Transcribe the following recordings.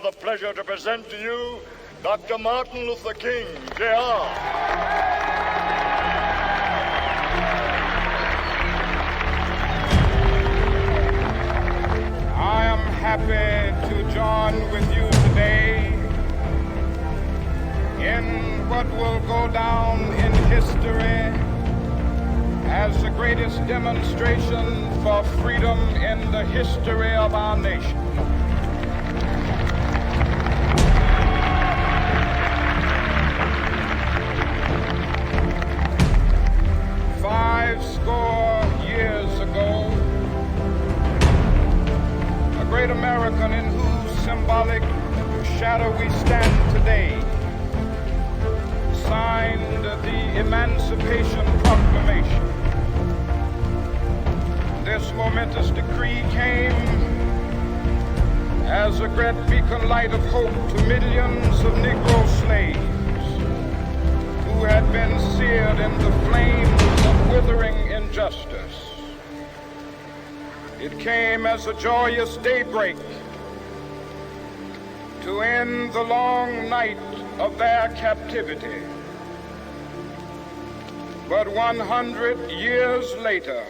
have the pleasure to present to you Dr. Martin Luther King, Jr. I am happy to join with you today in what will go down in history as the greatest demonstration for freedom in the history of our nation. Years ago, a great American in whose symbolic shadow we stand today signed the Emancipation Proclamation. This momentous decree came as a great beacon light of hope to millions of Negro slaves who had been seared in the flames of withering injustice. It came as a joyous daybreak to end the long night of their captivity. But 100 years later,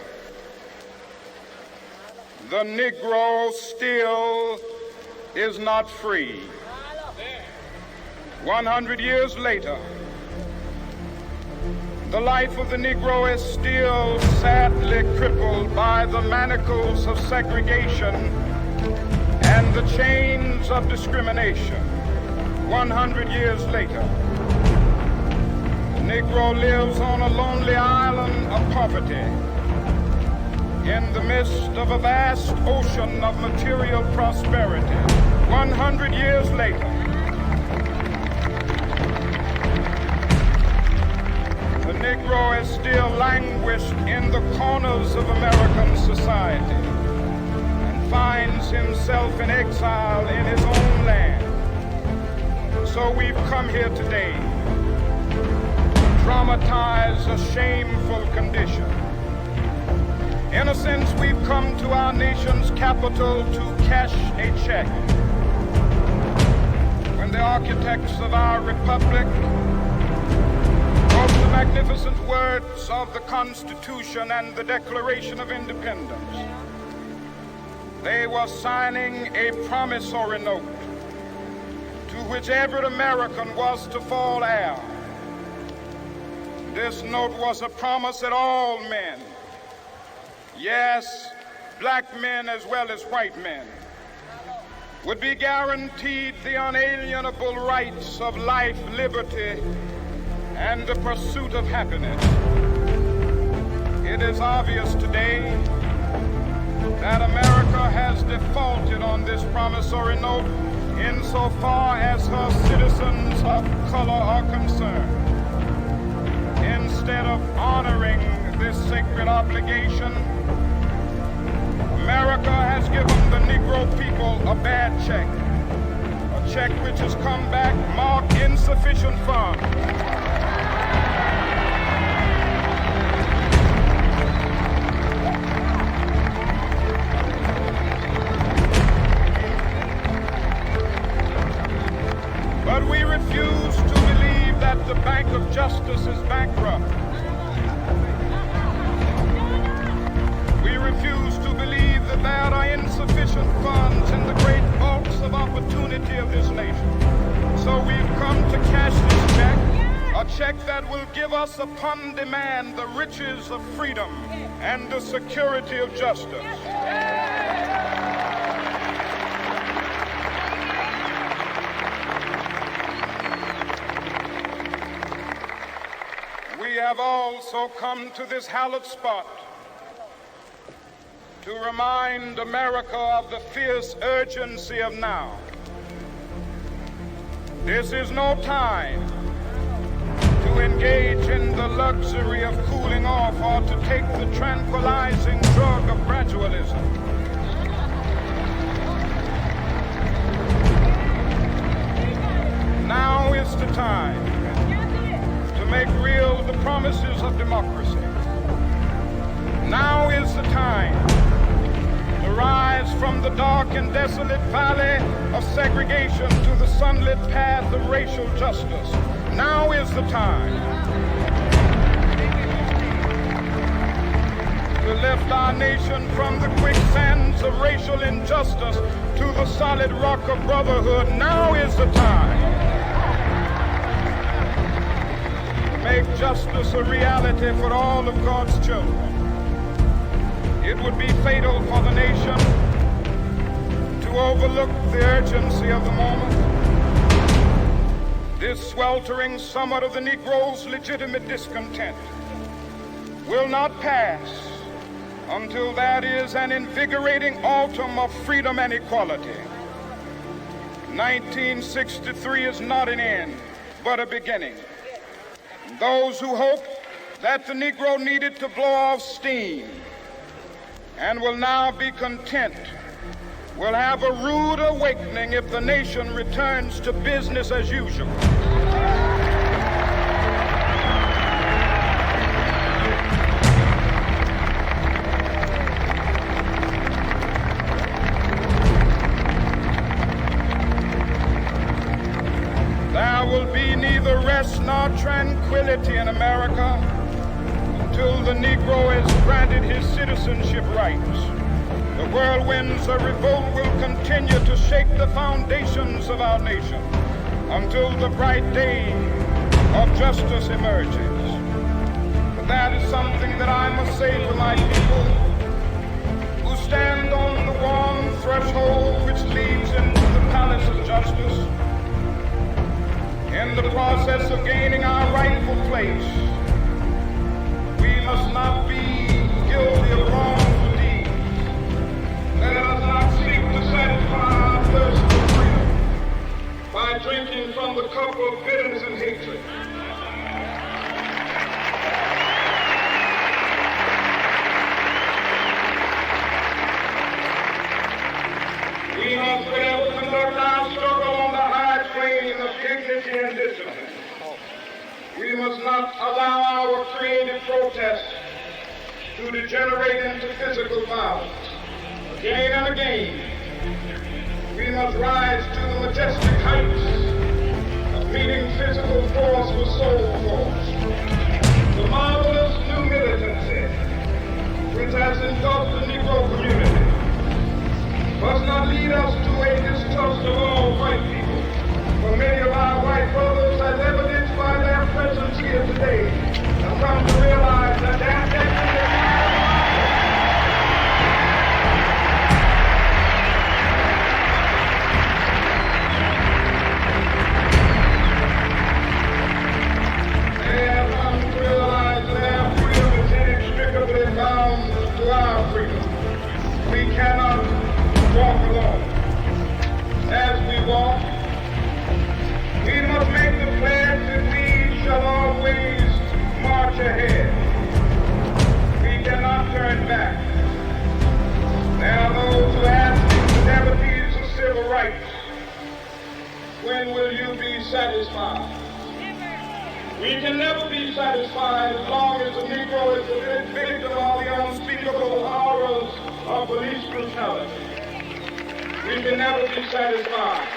the Negro still is not free. 100 years later, the life of the Negro is still sadly crippled by the manacles of segregation and the chains of discrimination. 100 years later, the Negro lives on a lonely island of poverty in the midst of a vast ocean of material prosperity. 100 years later, the Negro is still languished in the corners of American society and finds himself in exile in his own land. So we've come here today to dramatize a shameful condition. In a sense, we've come to our nation's capital to cash a check. When the architects of our republic wrote the magnificent words of the Constitution and the Declaration of Independence, they were signing a promissory note to which every American was to fall heir. This note was a promise that all men, yes, black men as well as white men, would be guaranteed the unalienable rights of life, liberty, and the pursuit of happiness. It is obvious today that America has defaulted on this promissory note insofar as her citizens of color are concerned. Instead of honoring this sacred obligation, America has given the Negro people a bad check, a check which has come back marked insufficient funds. But we refuse to believe that the Bank of Justice is bankrupt. We refuse to believe that there are insufficient funds in the great vaults of opportunity of this nation. So we've come to cash this check, a check that will give us upon demand the riches of freedom and the security of justice. We have also come to this hallowed spot to remind America of the fierce urgency of now. This is no time to engage in the luxury of cooling off or to take the tranquilizing drug of gradualism. Now is the time to make real the promises of democracy. Now is the time to rise from the dark and desolate valley of segregation to the sunlit path of racial justice. Now is the time to lift our nation from the quicksands of racial injustice to the solid rock of brotherhood. Now is the time to make justice a reality for all of God's children. It would be fatal for the nation to overlook the urgency of the moment. This sweltering summit of the Negro's legitimate discontent will not pass until that is an invigorating autumn of freedom and equality. 1963 is not an end, but a beginning. Those who hope that the Negro needed to blow off steam and will now be content will have a rude awakening if the nation returns to business as usual. There will be neither rest nor tranquility in America until the Negro has granted his citizenship rights. The whirlwinds of revolt will continue to shake the foundations of our nation until the bright day of justice emerges. But that is something that I must say to my people who stand on the warm threshold which leads into the palace of justice. In the process of gaining our rightful place, we must not be guilty of wrongful deeds. Let us not seek to satisfy our thirst for freedom by drinking from the cup of bitterness and hatred. We must forever conduct our struggle on the high plane of dignity and discipline. We must not allow our creative protest to degenerate into physical violence. Again and again, we must rise to the majestic heights of meeting physical force with soul force. The marvelous new militancy which has engulfed the Negro community must not lead us to a distrust of all white people. For many of our white brothers, as evidenced by their presence here today, have come to realize that their destiny they have come to realize that their freedom is inextricably bound to our freedom. We cannot walk alone. As we walk, we must make the pledge that we shall always march ahead. We cannot turn back. There are those who ask the devotees of civil rights, when will you be satisfied? We can never be satisfied as long as the Negro is the victim of the unspeakable horrors of police brutality. We can never be satisfied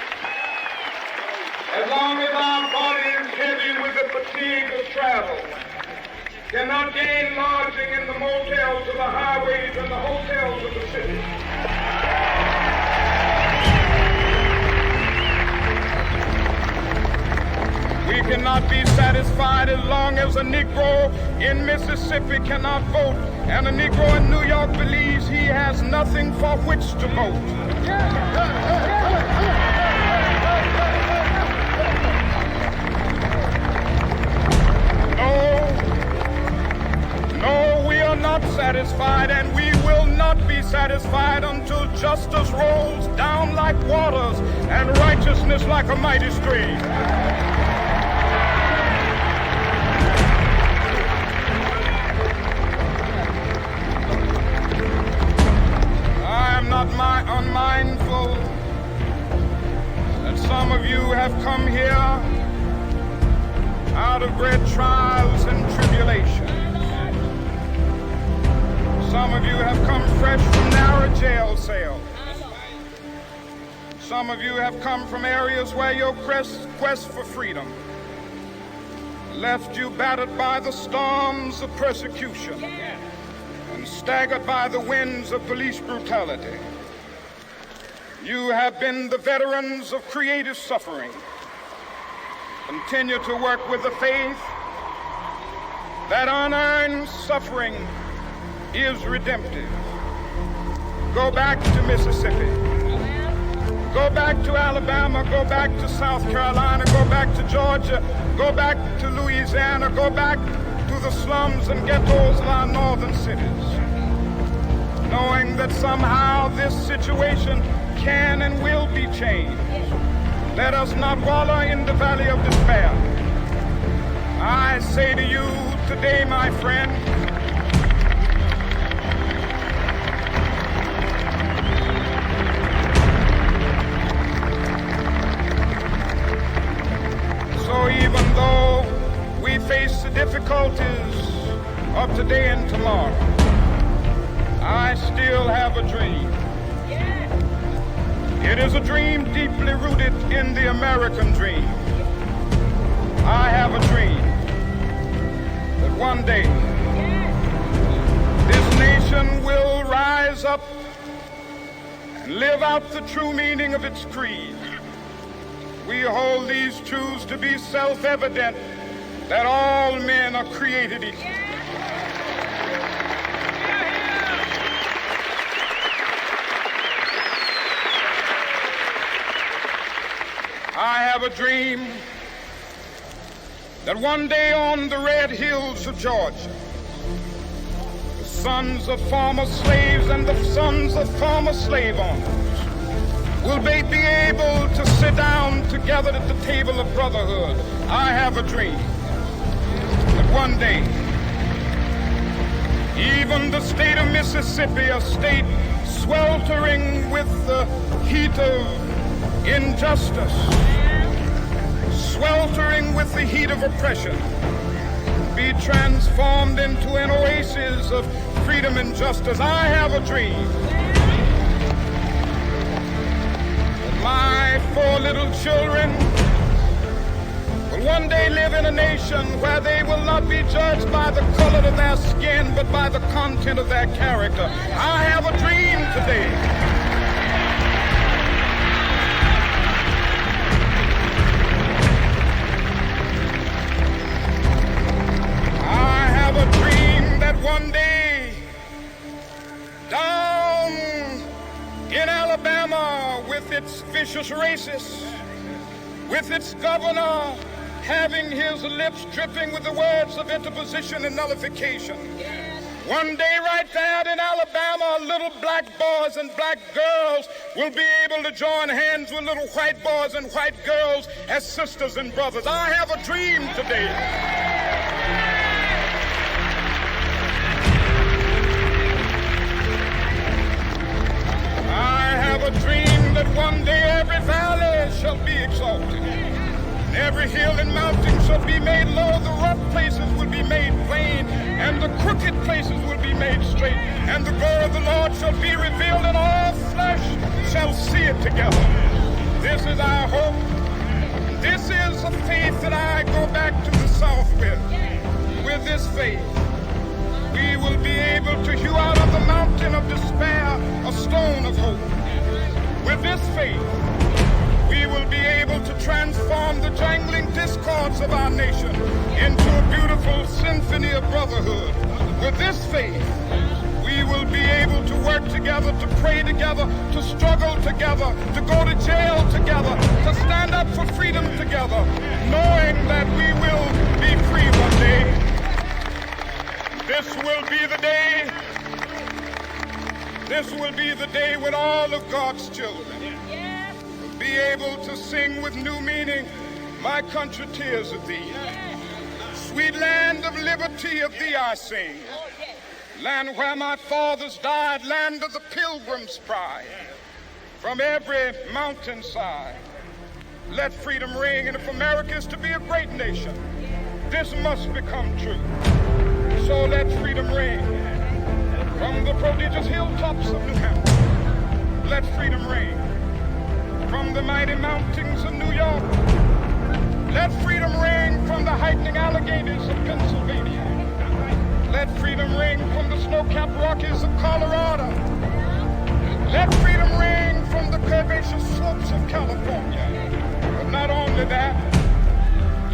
as long as our body is heavy with the fatigue of travel, cannot gain lodging in the motels of the highways and the hotels of the city. We cannot be satisfied as long as a Negro in Mississippi cannot vote and a Negro in New York believes he has nothing for which to vote. No, we are not satisfied, and we will not be satisfied until justice rolls down like waters and righteousness like a mighty stream. I am not unmindful that some of you have come here out of great trials and tribulations. Some of you have come fresh from narrow jail cells. Some of you have come from areas where your quest for freedom left you battered by the storms of persecution and staggered by the winds of police brutality. You have been the veterans of creative suffering. Continue to work with the faith that unearned suffering is redemptive. Go back to Mississippi. Go back to Alabama. Go back to South Carolina. Go back to Georgia. Go back to Louisiana. Go back to the slums and ghettos of our northern cities, knowing that somehow this situation can and will be changed. Let us not wallow in the valley of despair. I say to you today, my friend, so even though we face the difficulties of today and tomorrow, I still have a dream. It is a dream deeply rooted in the American dream. I have a dream that one day this nation will rise up and live out the true meaning of its creed. We hold these truths to be self-evident, that all men are created equal. I have a dream that one day on the red hills of Georgia, the sons of former slaves and the sons of former slave owners will be able to sit down together at the table of brotherhood. I have a dream that one day even the state of Mississippi, a state sweltering with the heat of injustice, sweltering with the heat of oppression, be transformed into an oasis of freedom and justice. I have a dream that my 4 little children will one day live in a nation where they will not be judged by the color of their skin, but by the content of their character. I have a dream today that one day down in Alabama, with its vicious racists, with its governor having his lips dripping with the words of interposition and nullification, one day right there in Alabama, little black boys and black girls will be able to join hands with little white boys and white girls as sisters and brothers. I have a dream today. I have a dream that one day every valley shall be exalted, and every hill and mountain shall be made low, the rough places will be made plain, and the crooked places will be made straight, and the glory of the Lord shall be revealed, and all flesh shall see it together. This is our hope. This is a faith that I go back to the South with. With this faith, we will be able to hew out of the mountain of despair a stone of hope. With this faith, we will be able to transform the jangling discords of our nation into a beautiful symphony of brotherhood. With this faith, we will be able to work together, to pray together, to struggle together, to go to jail together, to stand up for freedom together, knowing that we will be free one day. This will be the day. This will be the day when all of God's children will be able to sing with new meaning, "My country, tears of thee. Sweet land of liberty, of thee I sing. Land where my fathers died, land of the pilgrim's pride. From every mountainside, let freedom ring. And if America is to be a great nation, this must become true. So let freedom ring from the prodigious hilltops of New Hampshire. Let freedom ring from the mighty mountains of New York. Let freedom ring from the heightening Alleghenies of Pennsylvania. Let freedom ring from the snow-capped Rockies of Colorado. Let freedom ring from the curvaceous slopes of California. But not only that,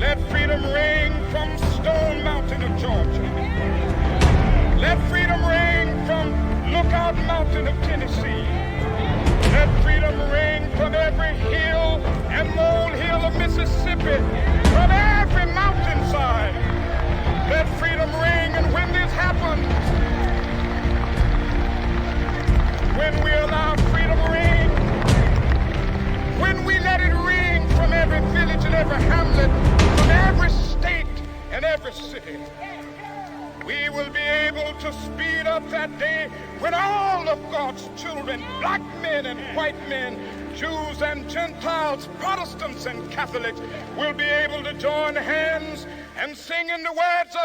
let freedom ring from Stone Mountain of Georgia. Let freedom ring from Lookout Mountain of Tennessee. Let freedom ring from every hill and molehill of Mississippi, from every mountainside. Let freedom ring, and when this happens, when we allow freedom ring, when we let it ring from every village and every hamlet, from every state and every city, we will be able to speed up that day when all of God's children, black men and white men, Jews and Gentiles, Protestants and Catholics, will be able to join hands and sing in the words of